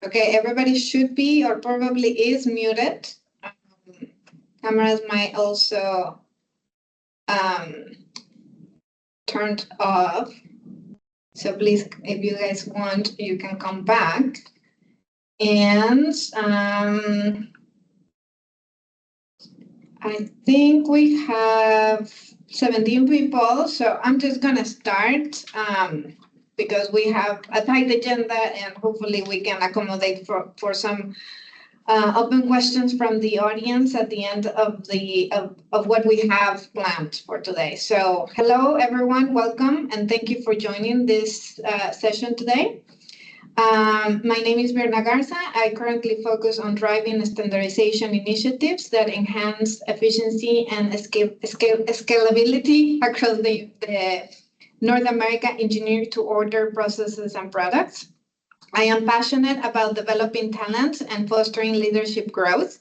Okay, everybody should be or probably is muted. Cameras might also turned off. So please, if you guys want, you can come back. And I think we have 17 people, so I'm just gonna start because we have a tight agenda and hopefully we can accommodate for some open questions from the audience at the end of what we have planned for today. So hello everyone, welcome and thank you for joining this session today. My name is Berna Garza. I currently focus on driving standardization initiatives that enhance efficiency and scalability across the North America engineer-to-order processes and products. I am passionate about developing talent and fostering leadership growth,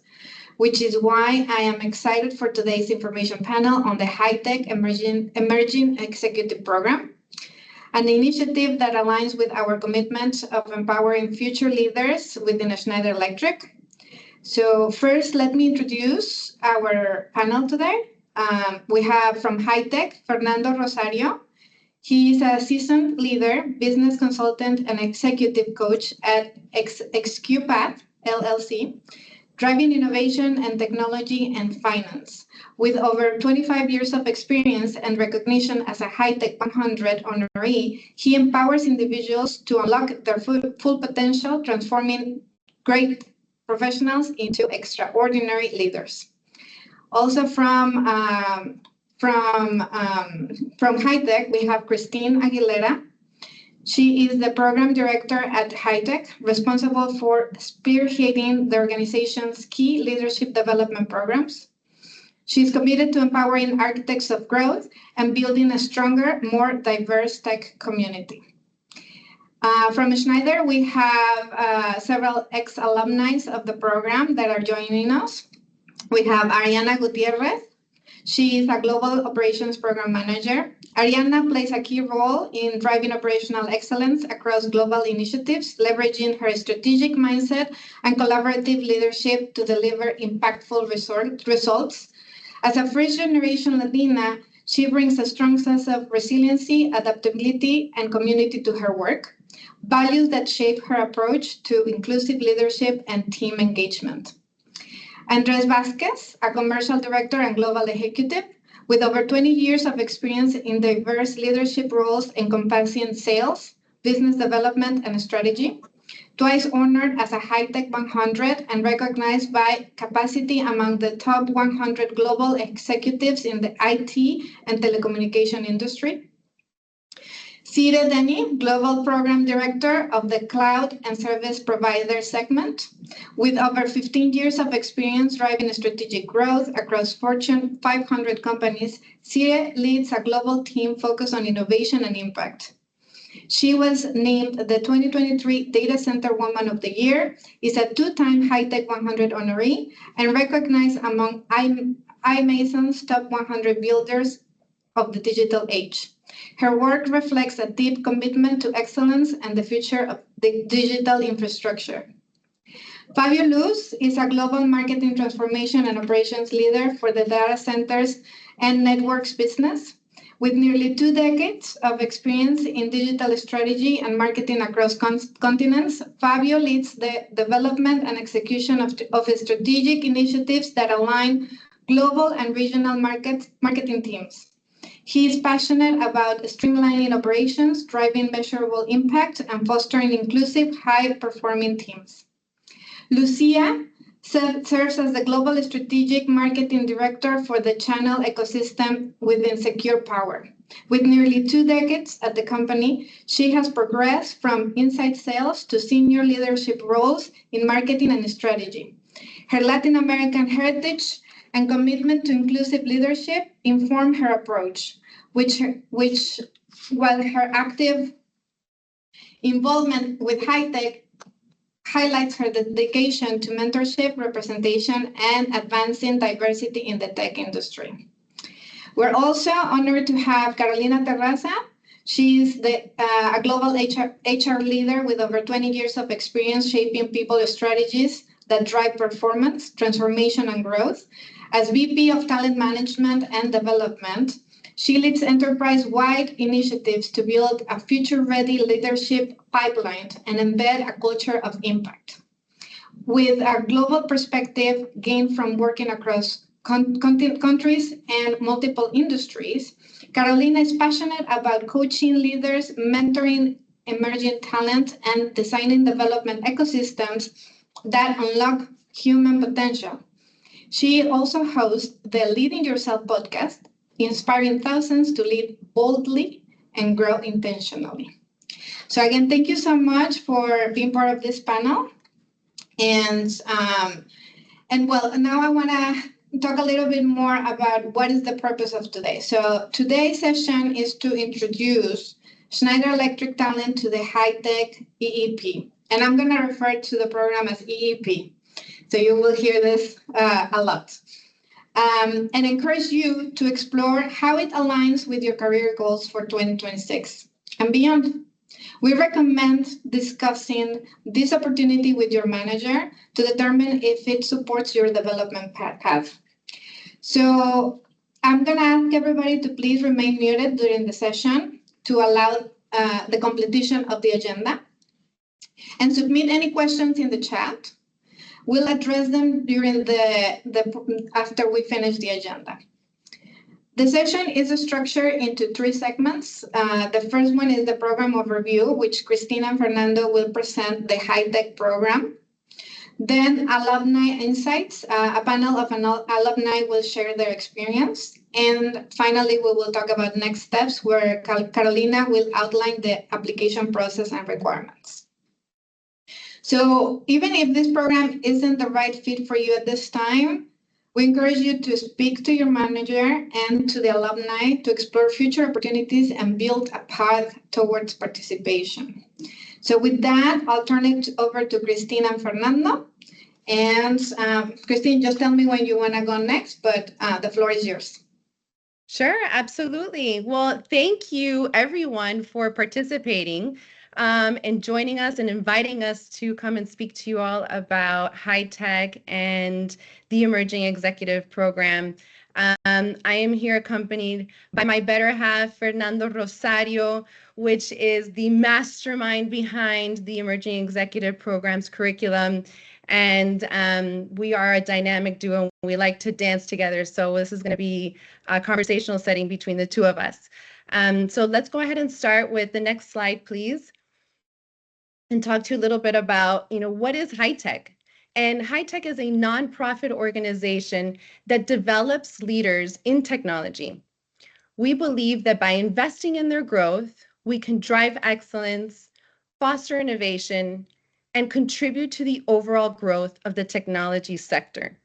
which is why I am excited for today's information panel on the HITEC Emerging Executive Program, an initiative that aligns with our commitment of empowering future leaders within Schneider Electric. So first, let me introduce our panel today. We have from HITEC, Fernando Rosario. He is a seasoned leader, business consultant, and executive coach at XQPath LLC, driving innovation and technology and finance. With over 25 years of experience and recognition as a HITEC 100 honoree, he empowers individuals to unlock their full potential, transforming great professionals into extraordinary leaders. Also from HITEC, we have Christine Aguilera. She is the program director at HITEC, responsible for spearheading the organization's key leadership development programs. She's committed to empowering architects of growth and building a stronger, more diverse tech community. From Schneider, we have several ex-alumni of the program that are joining us. We have Ariana Gutierrez. She is a Global Operations Program Manager. Ariana plays a key role in driving operational excellence across global initiatives, leveraging her strategic mindset and collaborative leadership to deliver impactful results. As a first-generation Latina, she brings a strong sense of resiliency, adaptability, and community to her work, values that shape her approach to inclusive leadership and team engagement. Andres Vasquez, a commercial director and global executive with over 20 years of experience in diverse leadership roles encompassing sales, business development, and strategy. Twice honored as a HITEC 100 and recognized by Capacity among the top 100 global executives in the IT and telecommunication industry. Cire Denny, Global Program Director of the Cloud and Service Provider segment. With over 15 years of experience driving strategic growth across Fortune 500 companies, Cire leads a global team focused on innovation and impact. She was named the 2023 Data Center Woman of the Year, is a two-time HITEC 100 honoree, and recognized among iMason's top 100 builders of the digital age. Her work reflects a deep commitment to excellence and the future of the digital infrastructure. Fabio Luz is a global marketing transformation and operations leader for the data centers and networks business. With nearly 2 decades of experience in digital strategy and marketing across continents, Fabio leads the development and execution of strategic initiatives that align global and regional marketing teams. He is passionate about streamlining operations, driving measurable impact, and fostering inclusive, high-performing teams. Lucia serves as the Global Strategic Marketing Director for the channel ecosystem within Secure Power. With nearly 2 decades at the company, she has progressed from inside sales to senior leadership roles in marketing and strategy. Her Latin American heritage and commitment to inclusive leadership inform her approach, which while her active involvement with HITEC highlights her dedication to mentorship, representation, and advancing diversity in the tech industry. We're also honored to have Carolina Terraza. She is a global HR leader with over 20 years of experience shaping people strategies that drive performance, transformation, and growth. As VP of Talent Management and Development, she leads enterprise-wide initiatives to build a future-ready leadership pipeline and embed a culture of impact. With a global perspective gained from working across countries and multiple industries, Carolina is passionate about coaching leaders, mentoring emerging talent, and designing development ecosystems that unlock human potential. She also hosts the Leading Yourself podcast, inspiring thousands to lead boldly and grow intentionally. So again, thank you so much for being part of this panel. And well, now I want to talk a little bit more about what is the purpose of today. So today's session is to introduce Schneider Electric talent to the HITEC EEP. And I'm going to refer to the program as EEP. So you will hear this a lot. And encourage you to explore how it aligns with your career goals for 2026 and beyond. We recommend discussing this opportunity with your manager to determine if it supports your development path. So I'm going to ask everybody to please remain muted during the session to allow the completion of the agenda, and submit any questions in the chat. We'll address them during after we finish the agenda. The session is structured into 3 segments. The first one is the program overview, which Christina and Fernando will present the HITEC program. Then alumni insights, a panel of alumni will share their experience. And finally, we will talk about next steps, where Carolina will outline the application process and requirements. So even if this program isn't the right fit for you at this time, we encourage you to speak to your manager and to the alumni to explore future opportunities and build a path towards participation. So with that, I'll turn it over to Cristina and Fernando. And Christine, just tell me when you want to go next, but the floor is yours. Sure, absolutely. Well, thank you everyone for participating and joining us and inviting us to come and speak to you all about HITEC and the Emerging Executive Program. I am here accompanied by my better half, Fernando Rosario, which is the mastermind behind the Emerging Executive Program's curriculum. And we are a dynamic duo. We like to dance together. So this is going to be a conversational setting between the two of us. So let's go ahead and start with the next slide, please, and talk to you a little bit about, what is HITEC? And HITEC is a nonprofit organization that develops leaders in technology. We believe that by investing in their growth, we can drive excellence, foster innovation, and contribute to the overall growth of the technology sector.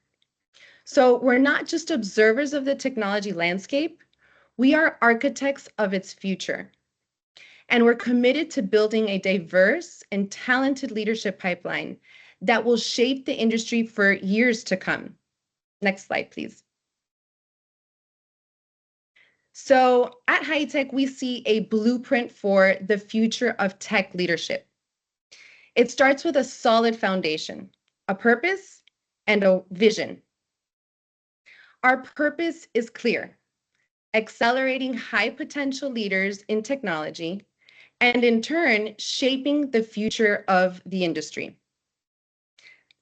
So we're not just observers of the technology landscape, we are architects of its future. And we're committed to building a diverse and talented leadership pipeline that will shape the industry for years to come. Next slide, please. So at HITEC, we see a blueprint for the future of tech leadership. It starts with a solid foundation, a purpose, and a vision. Our purpose is clear: accelerating high potential leaders in technology, and in turn, shaping the future of the industry.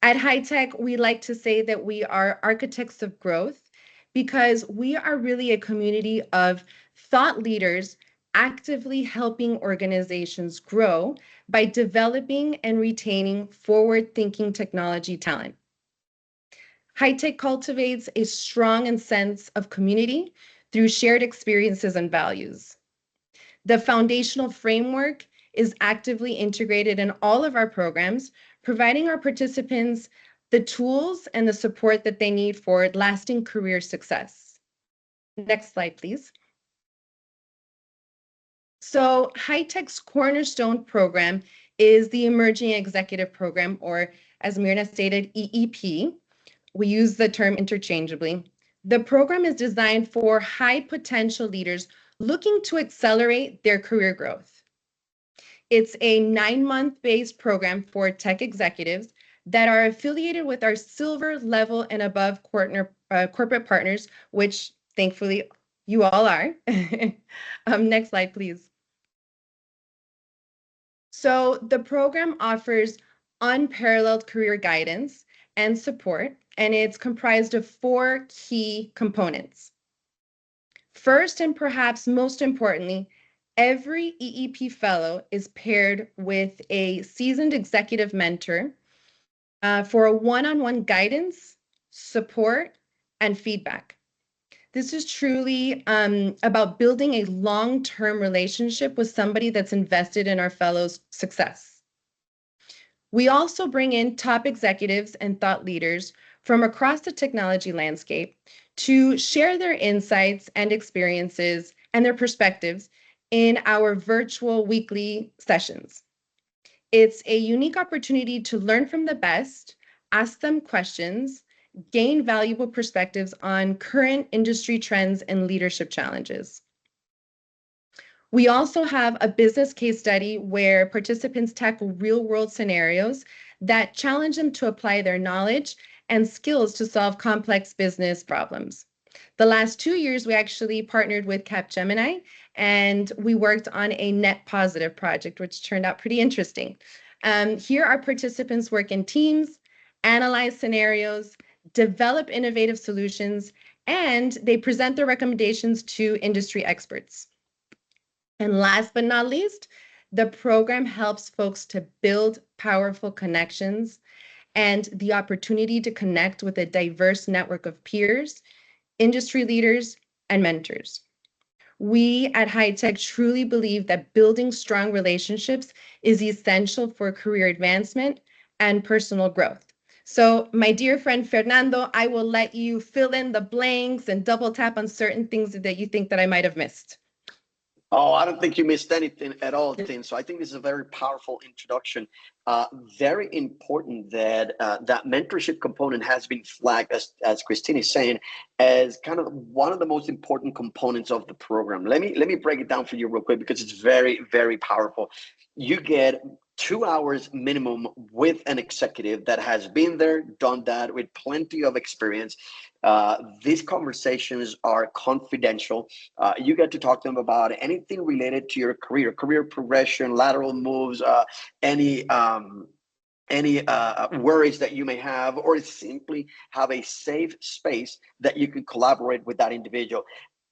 At HITEC, we like to say that we are architects of growth because we are really a community of thought leaders actively helping organizations grow by developing and retaining forward-thinking technology talent. HITEC cultivates a strong sense of community through shared experiences and values. The foundational framework is actively integrated in all of our programs, providing our participants the tools and the support that they need for lasting career success. Next slide, please. So HITEC's cornerstone program is the Emerging Executive Program, or as Mirna stated, EEP. We use the term interchangeably. The program is designed for high potential leaders looking to accelerate their career growth. It's a 9-month based program for tech executives that are affiliated with our silver level and above corporate partners, which thankfully you all are. Next slide, please. So the program offers unparalleled career guidance and support, and it's comprised of 4 key components. First, and perhaps most importantly, every EEP fellow is paired with a seasoned executive mentor for a one-on-one guidance, support, and feedback. This is truly about building a long-term relationship with somebody that's invested in our fellows' success. We also bring in top executives and thought leaders from across the technology landscape to share their insights and experiences and their perspectives in our virtual weekly sessions. It's a unique opportunity to learn from the best, ask them questions, gain valuable perspectives on current industry trends and leadership challenges. We also have a business case study where participants tackle real-world scenarios that challenge them to apply their knowledge and skills to solve complex business problems. The last 2 years, we actually partnered with Capgemini, and we worked on a net positive project, which turned out pretty interesting. Here, our participants work in teams, analyze scenarios, develop innovative solutions, and they present their recommendations to industry experts. And last but not least, the program helps folks to build powerful connections and the opportunity to connect with a diverse network of peers, industry leaders, and mentors. We at HITEC truly believe that building strong relationships is essential for career advancement and personal growth. So my dear friend Fernando, I will let you fill in the blanks and double tap on certain things that you think that I might have missed. Oh, I don't think you missed anything at all, Tim. So I think this is a very powerful introduction. Very important that that mentorship component has been flagged, as Christine is saying, as kind of one of the most important components of the program. Let me break it down for you real quick because it's very, very powerful. You get 2 hours minimum with an executive that has been there, done that, with plenty of experience. These conversations are confidential. You get to talk to them about anything related to your career progression, lateral moves, any worries that you may have, or simply have a safe space that you can collaborate with that individual.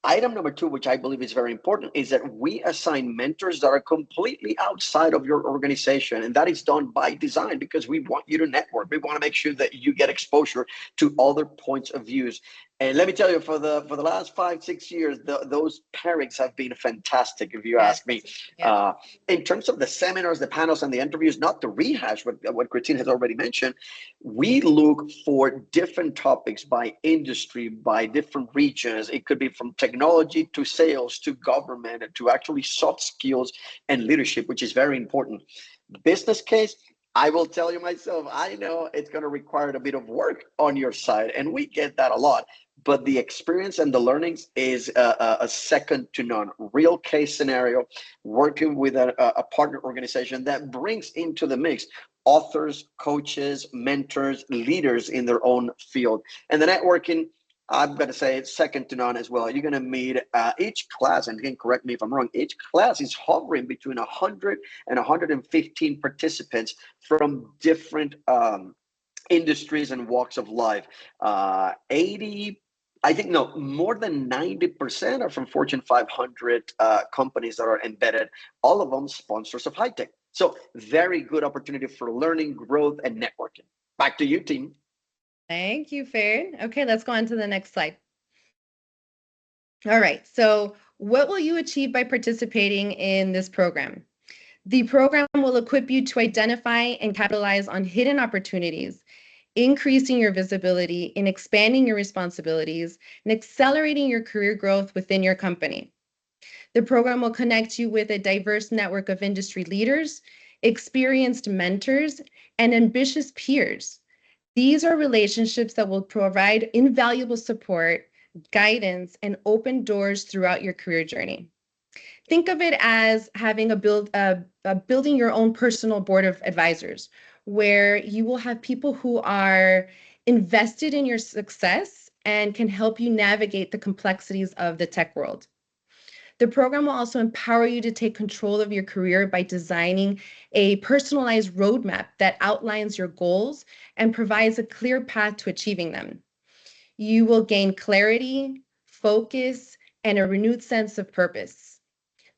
Item number 2, which I believe is very important, is that we assign mentors that are completely outside of your organization. And that is done by design because we want you to network. We want to make sure that you get exposure to other points of views. And let me tell you, for the last 5-6 years, those pairings have been fantastic, if you ask me. Yeah. In terms of the seminars, the panels, and the interviews, not to rehash what Christine has already mentioned, we look for different topics by industry, by different regions. It could be from technology to sales to government to actually soft skills and leadership, which is very important. Business case, I will tell you myself, I know it's going to require a bit of work on your side, and we get that a lot. But the experience and the learnings is a second to none. Real case scenario, working with a partner organization that brings into the mix authors, coaches, mentors, leaders in their own field. And the networking, I'm going to say it's second to none as well. You're going to meet each class, and again, correct me if I'm wrong, each class is hovering between 100 and 115 participants from different industries and walks of life. 80, I think, no, more than 90% are from Fortune 500 companies that are embedded, all of them sponsors of HITEC. So very good opportunity for learning, growth, and networking. Back to you, team. Thank you, Fern. Okay, let's go on to the next slide. All right, so what will you achieve by participating in this program? The program will equip you to identify and capitalize on hidden opportunities, increasing your visibility and expanding your responsibilities and accelerating your career growth within your company. The program will connect you with a diverse network of industry leaders, experienced mentors, and ambitious peers. These are relationships that will provide invaluable support, guidance, and open doors throughout your career journey. think of it as having building your own personal board of advisors, where you will have people who are invested in your success and can help you navigate the complexities of the tech world. The program will also empower you to take control of your career by designing a personalized roadmap that outlines your goals and provides a clear path to achieving them. You will gain clarity, focus, and a renewed sense of purpose.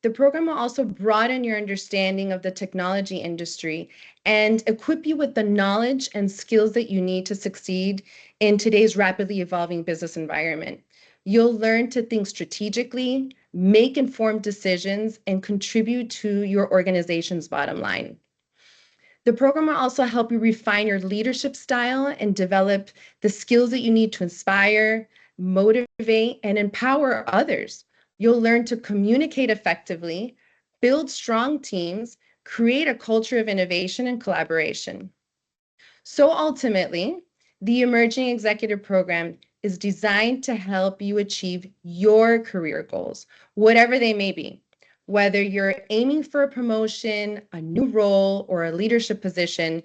The program will also broaden your understanding of the technology industry and equip you with the knowledge and skills that you need to succeed in today's rapidly evolving business environment. You'll learn to think strategically, make informed decisions, and contribute to your organization's bottom line. The program will also help you refine your leadership style and develop the skills that you need to inspire, motivate, and empower others. You'll learn to communicate effectively, build strong teams, create a culture of innovation and collaboration. So ultimately, the Emerging Executive Program is designed to help you achieve your career goals, whatever they may be. Whether you're aiming for a promotion, a new role, or a leadership position,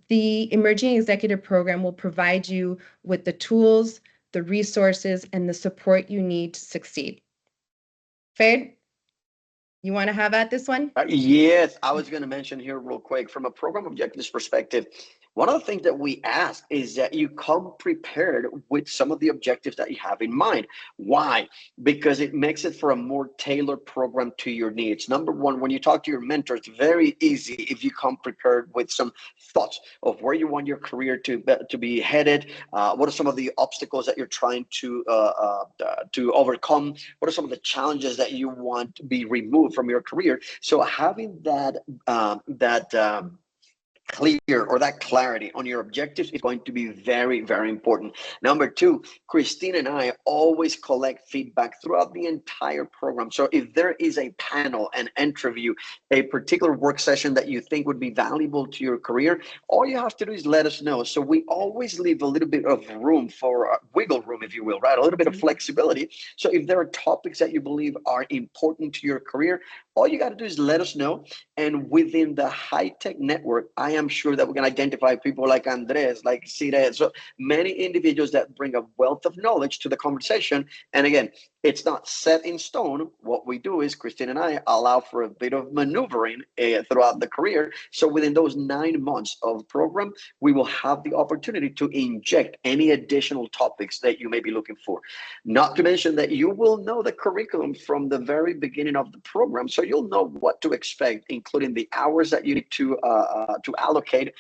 the Emerging Executive Program will provide you with the tools, the resources, and the support you need to succeed. Fred, you want to have at this one? Yes, I was going to mention here real quick from a program objectives perspective. One of the things that we ask is that you come prepared with some of the objectives that you have in mind. Why? Because it makes it for a more tailored program to your needs. Number one, when you talk to your mentor, it's very easy if you come prepared with some thoughts of where you want your career to be headed. What are some of the obstacles that you're trying to overcome? What are some of the challenges that you want to be removed from your career? So having that clear or that clarity on your objectives is going to be very, very important. Number two, Christine and I always collect feedback throughout the entire program. So if there is a panel, an interview, a particular work session that you think would be valuable to your career, all you have to do is let us know. So we always leave a little bit of room for wiggle room, if you will, right? A little bit of flexibility. So if there are topics that you believe are important to your career, all you got to do is let us know. And within the HITEC network, I am sure that we can identify people like Andres, like Sire, so many individuals that bring a wealth of knowledge to the conversation. And again, it's not set in stone. What we do is Christine and I allow for a bit of maneuvering throughout the career. So within those 9 months of program, we will have the opportunity to inject any additional topics that you may be looking for. Not to mention that you will know the curriculum from the very beginning of the program. So you'll know what to expect, including the hours that you need to allocate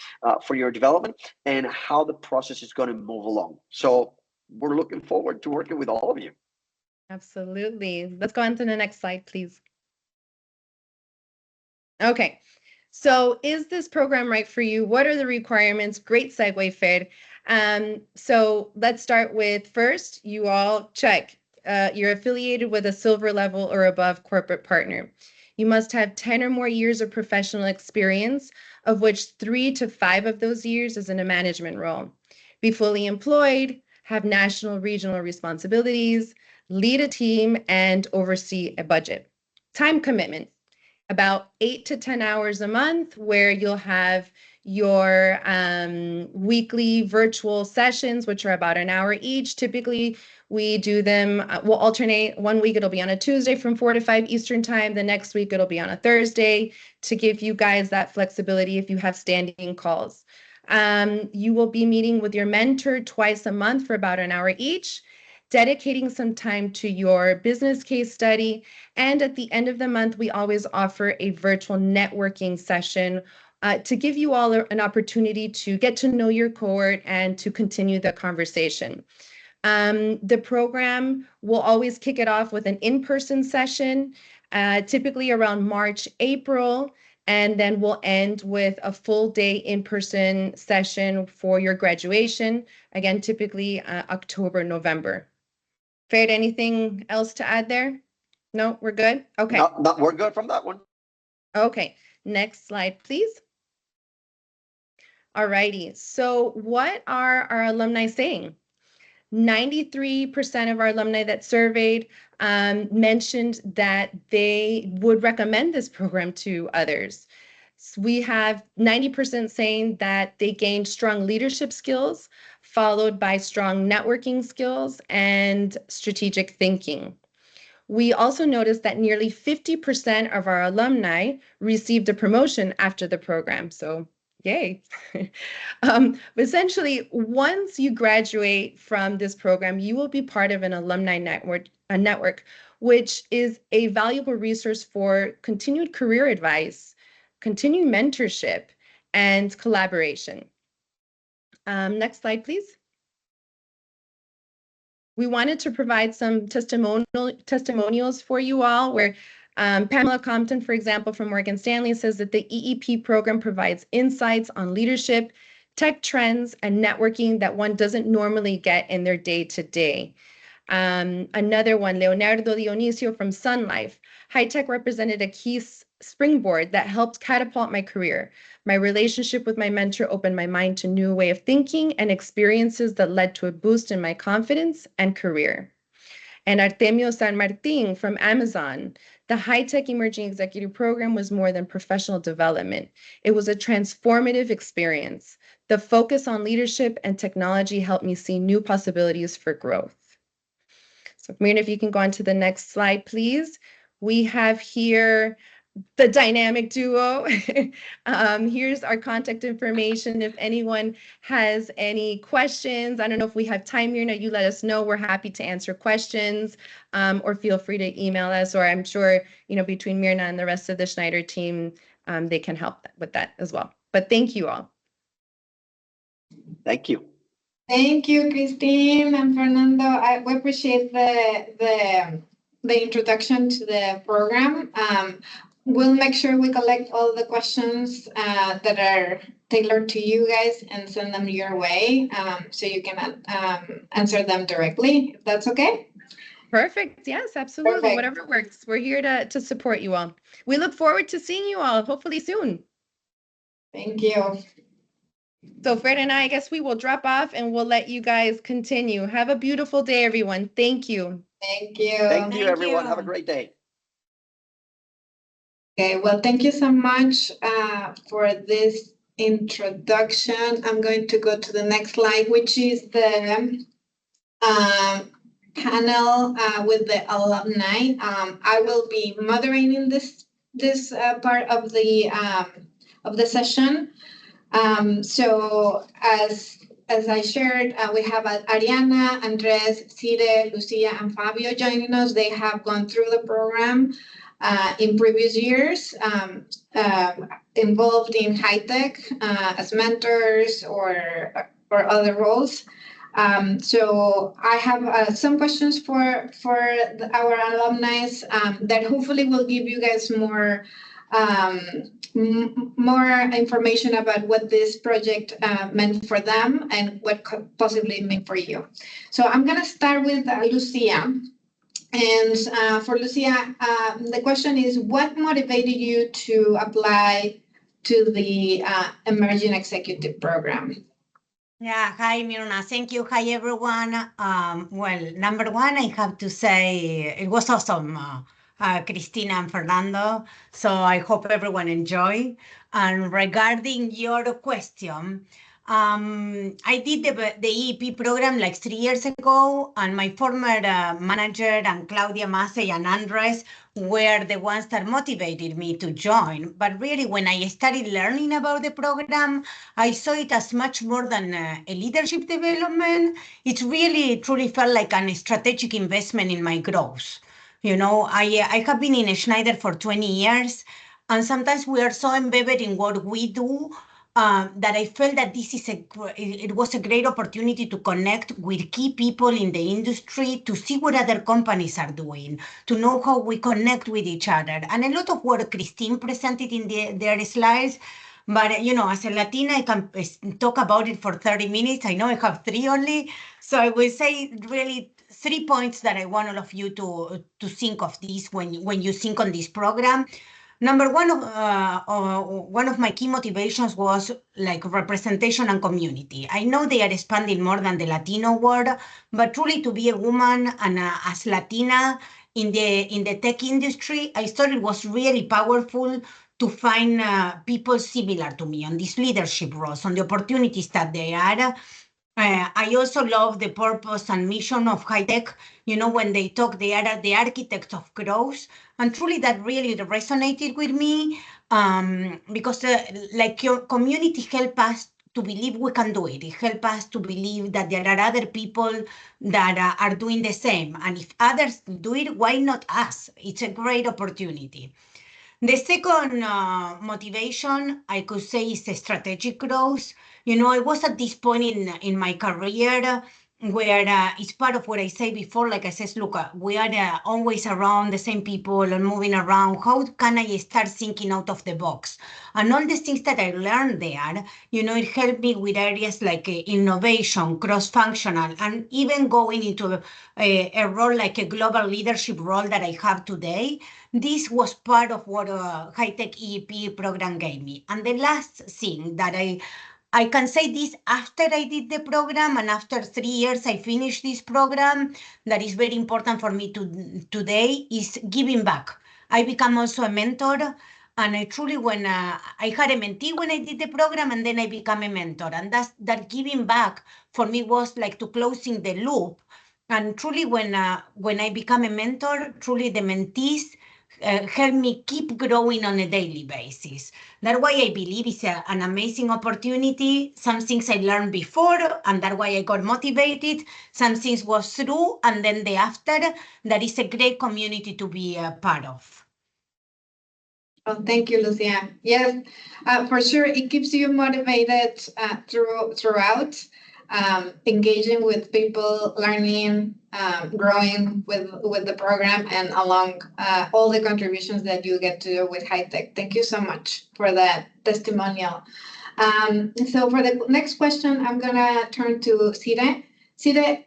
for your development and how the process is going to move along. So we're looking forward to working with all of you. Absolutely. Let's go on to the next slide, please. Okay. So is this program right for you? What are the requirements? Great segue, Fed. So let's start with first, you all check. You're affiliated with a silver level or above corporate partner. You must have 10 or more years of professional experience, of which 3 to 5 of those years is in a management role. Be fully employed, have national, regional responsibilities, lead a team, and oversee a budget. Time commitment, about 8 to 10 hours a month, where you'll have your weekly virtual sessions, which are about an hour each. Typically, we do them, we'll alternate. One week it'll be on a Tuesday from 4 to 5 Eastern time. The next week it'll be on a Thursday to give you guys that flexibility if you have standing calls. You will be meeting with your mentor twice a month for about an hour each, dedicating some time to your business case study. And at the end of the month, we always offer a virtual networking session to give you all an opportunity to get to know your cohort and to continue the conversation. The program will always kick it off with an in-person session, typically around March, April, and then we'll end with a full day in-person session for your graduation, again, typically October, November. Fred, anything else to add there? No, we're good? Okay. No, we're good from that one. Okay, next slide, please. All righty, so what are our alumni saying? 93% of our alumni that surveyed mentioned that they would recommend this program to others. So we have 90% saying that they gained strong leadership skills, followed by strong networking skills and strategic thinking. We also noticed that nearly 50% of our alumni received a promotion after the program. So yay. Essentially, once you graduate from this program, you will be part of an alumni network, which is a valuable resource for continued career advice, continued mentorship, and collaboration. Next slide, please. We wanted to provide some testimonials for you all, where Pamela Compton, for example, from Morgan Stanley, says that the EEP program provides insights on leadership, tech trends, and networking that one doesn't normally get in their day-to-day. Another one, Leonardo Dionisio from Sun Life. HITEC represented a key springboard that helped catapult my career. My relationship with my mentor opened my mind to a new way of thinking and experiences that led to a boost in my confidence and career. And Artemio San Martin from Amazon. The HITEC Emerging Executive Program was more than professional development. It was a transformative experience. The focus on leadership and technology helped me see new possibilities for growth. So Myrna, if you can go on to the next slide, please. We have here the dynamic duo. Here's our contact information. If anyone has any questions, I don't know if we have time, Myrna, you let us know. We're happy to answer questions, or feel free to email us, or I'm sure, between Myrna and the rest of the Schneider team, they can help with that as well. But thank you all. Thank you. Thank you, Christine and Fernando. We appreciate the introduction to the program. We'll make sure we collect all the questions that are tailored to you guys and send them your way, so you can answer them directly, if that's okay. Perfect. Yes, absolutely. Perfect. Whatever works. We're here to support you all. We look forward to seeing you all, hopefully soon. Thank you. So Fred and I guess we will drop off and we'll let you guys continue. Have a beautiful day, everyone. Thank you. Thank you. Thank you, everyone. Have a great day. Okay, well, thank you so much for this introduction. I'm going to go to the next slide, which is the panel with the alumni. I will be moderating this part of the session. So as I shared, we have Ariana, Andres, Cire, Lucia, and Fabio joining us. They have gone through the program in previous years, involved in HITEC as mentors or other roles. So I have some questions for our alumni that hopefully will give you guys more information about what this project meant for them and what could possibly mean for you. So I'm going to start with Lucia. And for Lucia, the question is, what motivated you to apply to the Emerging Executive Program? Yeah, hi, Myrna. Thank you. Hi, everyone. Well, number one, I have to say it was awesome, Cristina and Fernando. So I hope everyone enjoy. And regarding your question, I did the EEP program like 3 years ago, and my former manager and Claudia Massey and Andres were the ones that motivated me to join. But really, when I started learning about the program, I saw it as much more than a leadership development. It really, truly felt like a strategic investment in my growth. I have been in Schneider for 20 years, and sometimes we are so embedded in what we do that I felt that it was a great opportunity to connect with key people in the industry, to see what other companies are doing, to know how we connect with each other. And a lot of what Christine presented in their slides, but as a Latina, I can talk about it for 30 minutes. I know I have 3 only. So I will say really 3 points that I want all of you to think of this when you think on this program. Number one of my key motivations was like representation and community. I know they are expanding more than the Latino world, but truly to be a woman and as Latina in the tech industry, I thought it was really powerful to find people similar to me on these leadership roles, on the opportunities that they are. I also love the purpose and mission of HITEC. When they talk, they are the architects of growth. And truly that really resonated with me because like your community help us to believe we can do it. It helps us to believe that there are other people that are doing the same. And if others do it, why not us? It's a great opportunity. The second motivation, I could say, is the strategic growth. I was at this point in my career where it's part of what I say before. Like I said, look, we are always around the same people and moving around. How can I start thinking out of the box? And all the things that I learned there, it helped me with areas like innovation, cross-functional, and even going into a role like a global leadership role that I have today. This was part of what HITEC EEP program gave me. And the last thing that I can say this after I did the program and after 3 years I finished this program, that is very important for me today, is giving back. I become also a mentor, and I truly, when I had a mentee when I did the program, and then I became a mentor, and that giving back for me was like to closing the loop. And truly, when I become a mentor, truly the mentees help me keep growing on a daily basis. That's why I believe it's an amazing opportunity. Some things I learned before, and that's why I got motivated. Some things was through, and then the after. That is a great community to be a part of. Oh, thank you, Lucia. Yes, for sure, it keeps you motivated throughout, engaging with people, learning, growing with the program, and along all the contributions that you get to do with HITEC. Thank you so much for that testimonial. So for the next question, I'm gonna turn to Sire. Sire,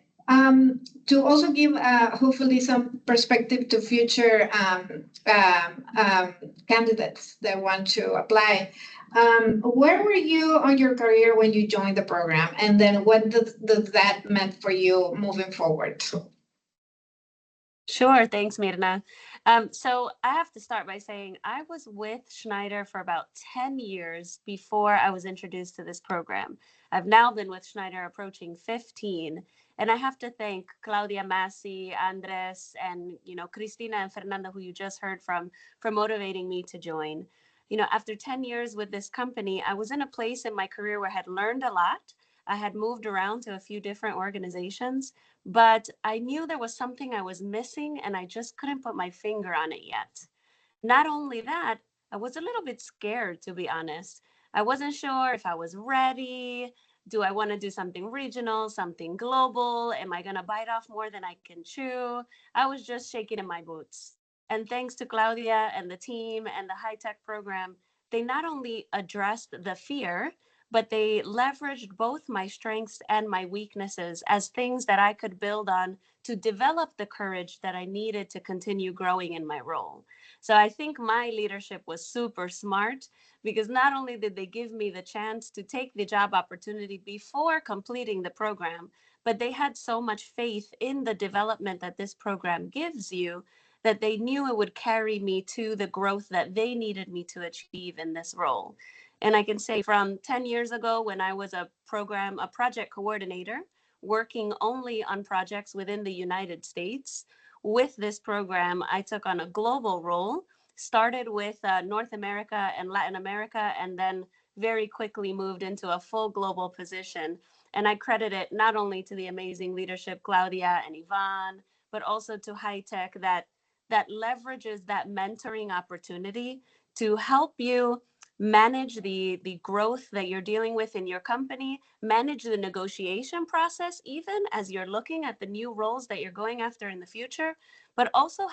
to also give hopefully some perspective to future candidates that want to apply. Where were you on your career when you joined the program? And then what does that meant for you moving forward? Sure. Thanks, Mirna. So I have to start by saying I was with Schneider for about 10 years before I was introduced to this program. I've now been with Schneider approaching 15. And I have to thank Claudia Massi, Andres, and Cristina and Fernanda, who you just heard from, for motivating me to join. After 10 years with this company, I was in a place in my career where I had learned a lot. I had moved around to a few different organizations, but I knew there was something I was missing and I just couldn't put my finger on it yet. Not only that, I was a little bit scared, to be honest. I wasn't sure if I was ready. Do I want to do something regional, something global? Am I going to bite off more than I can chew? I was just shaking in my boots. And thanks to Claudia and the team and the HITEC program, they not only addressed the fear, but they leveraged both my strengths and my weaknesses as things that I could build on to develop the courage that I needed to continue growing in my role. So I think my leadership was super smart because not only did they give me the chance to take the job opportunity before completing the program, but they had so much faith in the development that this program gives you that they knew it would carry me to the growth that they needed me to achieve in this role. And I can say from 10 years ago when I was a project coordinator, working only on projects within the United States, with this program, I took on a global role, started with North America and Latin America, and then very quickly moved into a full global position. And I credit it not only to the amazing leadership, Claudia and Yvonne, but also to HITEC that leverages that mentoring opportunity to help you manage the growth that you're dealing with in your company, manage the negotiation process, even as you're looking at the new roles that you're going after in the future, but also